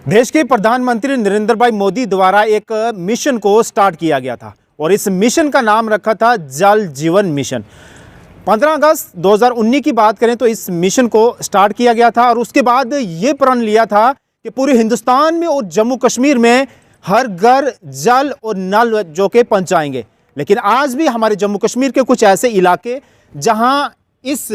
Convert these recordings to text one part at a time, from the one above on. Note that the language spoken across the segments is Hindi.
देश के प्रधानमंत्री नरेंद्र भाई मोदी द्वारा एक मिशन को स्टार्ट किया गया था और इस मिशन का नाम रखा था जल जीवन मिशन। 15 अगस्त 2019 की बात करें तो इस मिशन को स्टार्ट किया गया था और उसके बाद ये प्रण लिया था कि पूरे हिंदुस्तान में और जम्मू कश्मीर में हर घर जल और नल जो के पहुंचाएंगे। लेकिन आज भी हमारे जम्मू कश्मीर के कुछ ऐसे इलाके जहां इस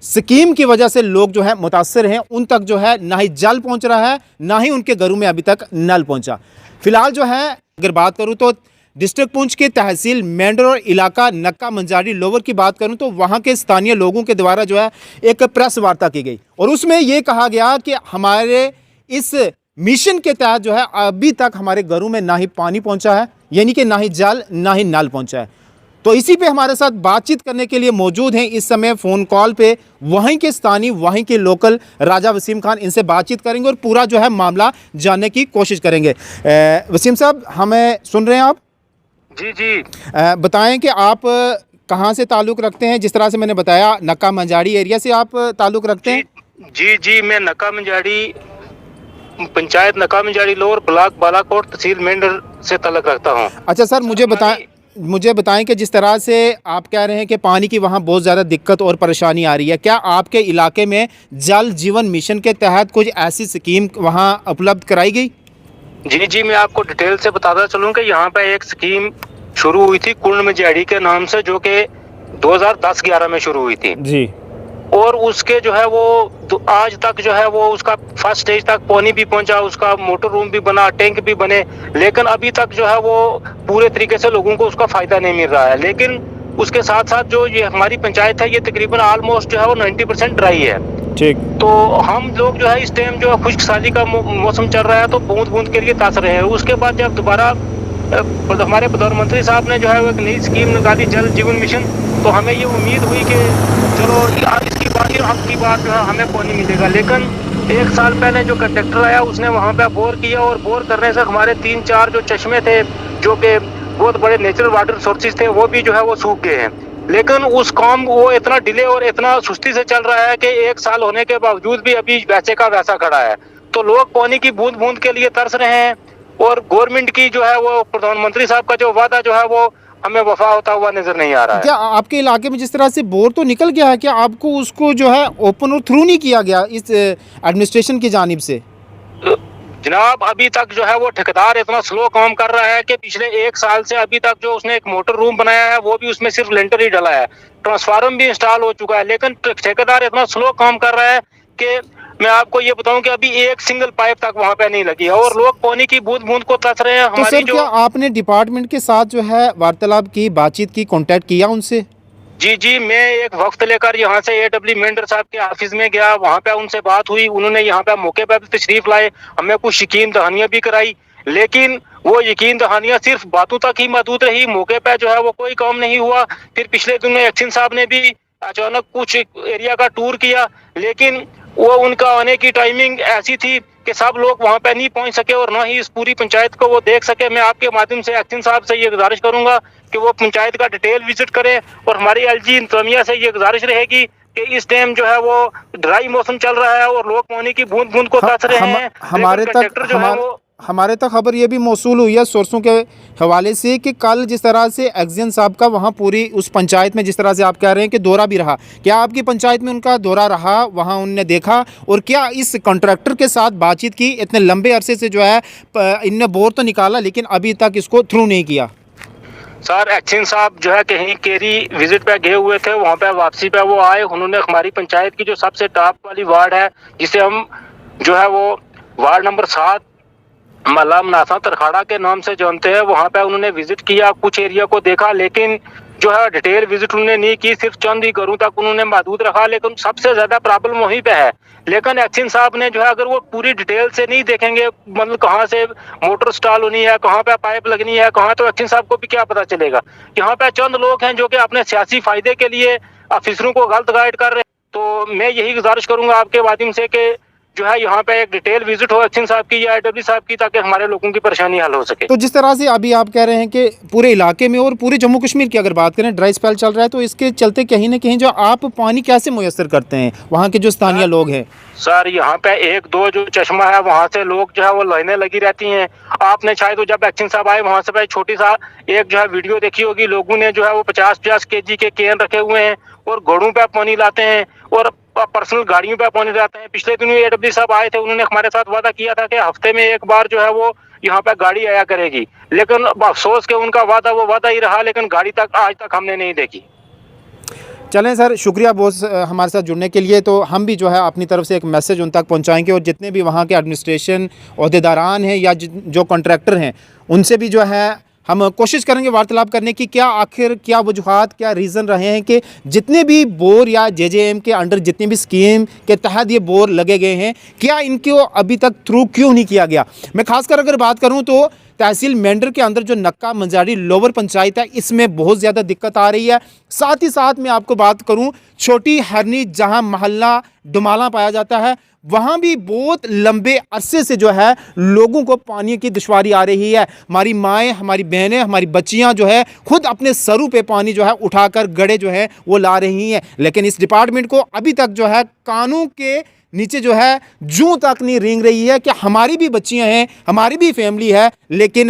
स्कीम की वजह से लोग जो है मुतासर हैं, उन तक जो है ना ही जल पहुंच रहा है, ना ही उनके घरों में अभी तक नल पहुंचा। फिलहाल जो है अगर बात करूं तो डिस्ट्रिक्ट पुंछ के तहसील मेंढर और इलाका नक्का मंजारी लोवर की बात करूं तो वहां के स्थानीय लोगों के द्वारा जो है एक प्रेस वार्ता की गई और उसमें यह कहा गया कि हमारे इस मिशन के तहत जो है अभी तक हमारे घरों में ना ही पानी पहुंचा है, यानी कि ना ही जल ना ही नल पहुंचा है। तो इसी पे हमारे साथ बातचीत करने के लिए मौजूद हैं इस समय फ़ोन कॉल पे वहीं के स्थानीय वहीं के लोकल राजा वसीम खान। इनसे बातचीत करेंगे और पूरा जो है मामला जानने की कोशिश करेंगे। वसीम साहब, हमें सुन रहे हैं आप? जी जी। बताएं कि आप कहाँ से ताल्लुक़ रखते हैं? जिस तरह से मैंने बताया नक्का मंजारी एरिया से आप ताल्लुक़ रखते हैं। जी, मैं नक्का मंजारी पंचायत नक्का मंजारी लोअर ब्लॉक बालाकोट तहसील मेंढर से ताल्लुक़ रखता हूँ। अच्छा सर, मुझे बताएं कि जिस तरह से आप कह रहे हैं कि पानी की वहाँ बहुत ज़्यादा दिक्कत और परेशानी आ रही है, क्या आपके इलाके में जल जीवन मिशन के तहत कुछ ऐसी स्कीम वहाँ उपलब्ध कराई गई? जी, मैं आपको डिटेल से बताता चलूँ कि यहाँ पे एक स्कीम शुरू हुई थी कुंड मंजारी के नाम से, जो कि 2010-11 में शुरू हुई थी जी। और उसके जो है वो आज तक जो है वो उसका फर्स्ट स्टेज तक पानी भी पहुंचा, उसका मोटर रूम भी बना, टैंक भी बने, लेकिन अभी तक जो है वो पूरे तरीके से लोगों को उसका फायदा नहीं मिल रहा है। लेकिन उसके साथ साथ जो ये हमारी पंचायत है ये तकरीबन ऑलमोस्ट जो है वो 90% ड्राई है। ठीक। तो हम लोग जो है इस टाइम जो है खुश्क साली का मौसम चल रहा है तो बूंद बूंद के लिए तरस रहे हैं। उसके बाद जब दोबारा हमारे प्रधानमंत्री साहब ने जो है एक नई स्कीम निकाली जल जीवन मिशन, तो हमें ये उम्मीद हुई कि चलो यार इसकी बार जो है हमें पानी मिलेगा। लेकिन एक साल पहले जो कंडक्टर आया उसने वहाँ पे बोर किया और बोर करने से हमारे 3-4 जो चश्मे थे जो कि बहुत बड़े नेचुरल वाटर सोर्सेज थे वो भी जो है वो सूख गए हैं। लेकिन उस काम वो इतना डिले और इतना सुस्ती से चल रहा है कि 1 साल होने के बावजूद भी अभी वैसे का वैसा खड़ा है। तो लोग पानी की बूंद बूंद के लिए तरस रहे हैं और गवर्नमेंट की जो है वो प्रधानमंत्री साहब का जो वादा जो है वो हमें वफा होता हुआ नजर नहीं आ रहा है। क्या आपके इलाके में जिस तरह से बोर तो निकल गया है, क्या आपको उसको जो है ओपन और थ्रू नहीं किया गया इस एडमिनिस्ट्रेशन की जानिब से? जनाब अभी तक जो है वो ठेकेदार इतना स्लो काम कर रहा है कि पिछले 1 साल से अभी तक जो उसने एक मोटर रूम बनाया है वो भी उसमें सिर्फ लेंटर ही डला है, ट्रांसफार्मर भी इंस्टॉल हो चुका है, लेकिन ठेकेदार इतना स्लो काम कर रहा है कि मैं आपको ये बताऊं कि अभी एक सिंगल पाइप तक वहां पे नहीं लगी है और लोग पानी की बूंद बूंद को तरस रहे हैं। तो सर क्या आपने डिपार्टमेंट के साथ जो है वार्तालाप की, बातचीत की, कांटेक्ट किया उनसे? जी, मैं एक वक्त लेकर यहाँ से AW मेंढर साहब के ऑफिस में गया, वहाँ पे उनसे बात हुई, उन्होंने यहाँ पे मौके पर भी तशरीफ लाए, हमें कुछ यकीन दहानियां भी कराई, लेकिन वो यकीन दहानियां सिर्फ बातों तक ही महदूद रही, मौके पे जो है वो कोई काम नहीं हुआ। फिर पिछले दिनों एक्शन साहब ने भी अचानक कुछ एरिया का टूर किया, लेकिन वो उनका आने की टाइमिंग ऐसी थी कि सब लोग वहां पे नहीं पहुंच सके और ना ही इस पूरी पंचायत को वो देख सके। मैं आपके माध्यम से एक्शन साहब से ये गुजारिश करूंगा कि वो पंचायत का डिटेल विजिट करें और हमारी LG इंतजामिया से ये गुजारिश रहेगी कि इस टाइम जो है वो ड्राई मौसम चल रहा है और लोग पानी की बूंद बूंद को तरस रहे हैं। हमारे तक खबर ये भी मौसूल हुई है सोर्सों के हवाले से कि कल जिस तरह से एक्शन साहब का वहाँ पूरी उस पंचायत में जिस तरह से आप कह रहे हैं कि दौरा भी रहा, क्या आपकी पंचायत में उनका दौरा रहा, वहाँ उनने देखा और क्या इस कॉन्ट्रैक्टर के साथ बातचीत की? इतने लंबे अरसे से जो है इनने बोर तो निकाला लेकिन अभी तक इसको थ्रू नहीं किया। सर एक्शन साहब जो है कहीं केरी विजिट पे गए हुए थे, वहाँ पे वापसी पे वो आए, उन्होंने हमारी पंचायत की जो सबसे टॉप वाली वार्ड है जिसे हम जो है वो वार्ड नंबर 7 मला मनासा तरखाड़ा के नाम से जानते हैं, वहाँ पे उन्होंने विजिट किया, कुछ एरिया को देखा, लेकिन जो है डिटेल विजिट उन्होंने नहीं की, सिर्फ चंद ही घरों तक उन्होंने महदूद रखा। लेकिन सबसे ज्यादा प्रॉब्लम वहीं पे है। लेकिन एक्शन साहब ने जो है अगर वो पूरी डिटेल से नहीं देखेंगे, मतलब कहाँ से मोटर इंस्टॉल होनी है, कहाँ पे पाइप लगनी है, कहाँ, तो एक्शन साहब को भी क्या पता चलेगा। यहाँ पे चंद लोग हैं जो कि अपने सियासी फायदे के लिए ऑफिसरों को गलत गाइड कर रहे हैं। तो मैं यही गुजारिश करूंगा आपके माध्यम से कि जो है यहाँ पे एक डिटेल विजिट हो एक्शन साहब की या IW साहब की, ताकि हमारे लोगों की परेशानी हल हो सके। तो जिस तरह से अभी आप कह रहे हैं कि पूरे इलाके में और पूरे जम्मू कश्मीर की अगर बात करें ड्राई स्पेल चल रहा है, तो इसके चलते कहीं ना कहीं जो आप पानी कैसे मुयस्सर करते हैं वहाँ के जो स्थानीय लोग हैं? सर यहाँ पे एक दो जो चश्मा है वहाँ से लोग जो है वो लाइनें लगी रहती हैं। आपने शायद तो जब एक्शन साहब आए वहाँ से भाई छोटी सा एक जो है वीडियो देखी होगी, लोगों ने जो है वो 50-50 kg के कैन रखे हुए हैं और घोड़ों पे पानी लाते हैं और पर्सनल गाड़ियों पे पानी लाते हैं। पिछले दिनों AW साहब आए थे, उन्होंने हमारे साथ वादा किया था कि हफ्ते में एक बार जो है वो यहाँ पे गाड़ी आया करेगी, लेकिन अफसोस के उनका वादा ही रहा, लेकिन गाड़ी तक आज तक हमने नहीं देखी। चलें सर, शुक्रिया बहुत हमारे साथ जुड़ने के लिए। तो हम भी जो है अपनी तरफ से एक मैसेज उन तक पहुंचाएंगे और जितने भी वहाँ के एडमिनिस्ट्रेशन अहदेदारान हैं या जो कॉन्ट्रैक्टर हैं उनसे भी जो है हम कोशिश करेंगे वार्तालाप करने की, क्या वजूहात, क्या रीज़न रहे हैं कि जितने भी बोर या JJM के अंडर जितनी भी स्कीम के तहत ये बोर लगे गए हैं, क्या इनको अभी तक थ्रू क्यों नहीं किया गया। मैं खासकर अगर बात करूँ तो तहसील मेंढर के अंदर जो नक्का मंजारी लोअर पंचायत है, इसमें बहुत ज़्यादा दिक्कत आ रही है। साथ ही साथ मैं आपको बात करूं छोटी हरनी, जहां मोहल्ला डुमाला पाया जाता है, वहां भी बहुत लंबे अरसे से जो है लोगों को पानी की दुश्वारी आ रही है। हमारी माएँ, हमारी बहनें, हमारी बच्चियां जो है खुद अपने सरों पे पानी जो है उठाकर गड़े जो है वो ला रही हैं, लेकिन इस डिपार्टमेंट को अभी तक जो है कानून के नीचे जो है जूं तक नहीं रेंग रही है कि हमारी भी बच्चियां हैं, हमारी भी फैमिली है, लेकिन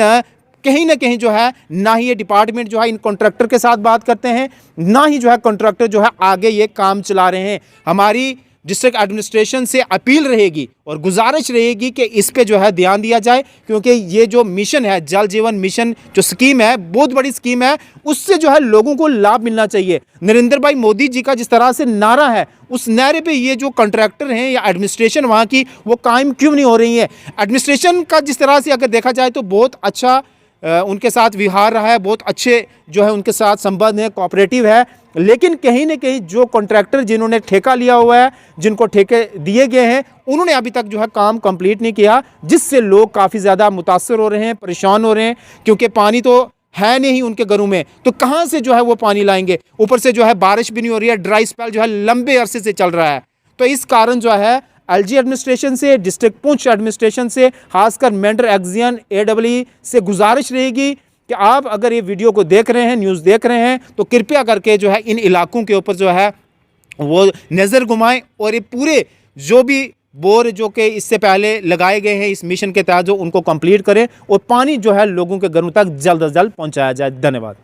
कहीं ना कहीं जो है ना ही ये डिपार्टमेंट जो है इन कॉन्ट्रैक्टर के साथ बात करते हैं, ना ही जो है कॉन्ट्रैक्टर जो है आगे ये काम चला रहे हैं। हमारी डिस्ट्रिक्ट एडमिनिस्ट्रेशन से अपील रहेगी और गुजारिश रहेगी कि इस पे जो है ध्यान दिया जाए, क्योंकि ये जो मिशन है जल जीवन मिशन जो स्कीम है बहुत बड़ी स्कीम है, उससे जो है लोगों को लाभ मिलना चाहिए। नरेंद्र भाई मोदी जी का जिस तरह से नारा है, उस नारे पे ये जो कॉन्ट्रैक्टर हैं या एडमिनिस्ट्रेशन वहाँ की वो कायम क्यों नहीं हो रही है। एडमिनिस्ट्रेशन का जिस तरह से अगर देखा जाए तो बहुत अच्छा उनके साथ व्यवहार रहा है, बहुत अच्छे जो है उनके साथ संबंध है, कोऑपरेटिव है, लेकिन कहीं ना कहीं जो कॉन्ट्रैक्टर जिन्होंने ठेका लिया हुआ है, जिनको ठेके दिए गए हैं, उन्होंने अभी तक जो है काम कंप्लीट नहीं किया, जिससे लोग काफ़ी ज़्यादा मुतासर हो रहे हैं, परेशान हो रहे हैं, क्योंकि पानी तो है नहीं उनके घरों में, तो कहाँ से जो है वो पानी लाएंगे। ऊपर से जो है बारिश भी नहीं हो रही है, ड्राई स्पेल जो है लंबे अरसे से चल रहा है। तो इस कारण जो है LG एडमिनिस्ट्रेशन से, डिस्ट्रिक्ट पुंछ एडमिनिस्ट्रेशन से, खासकर मेंढर एक्जियन AWE से गुजारिश रहेगी कि आप अगर ये वीडियो को देख रहे हैं, न्यूज़ देख रहे हैं, तो कृपया करके जो है इन इलाकों के ऊपर जो है वो नज़र घुमाएं और ये पूरे जो भी बोर जो कि इससे पहले लगाए गए हैं इस मिशन के तहत जो उनको कंप्लीट करें और पानी जो है लोगों के घरों तक जल्द अज जल्द पहुंचाया जाए। धन्यवाद।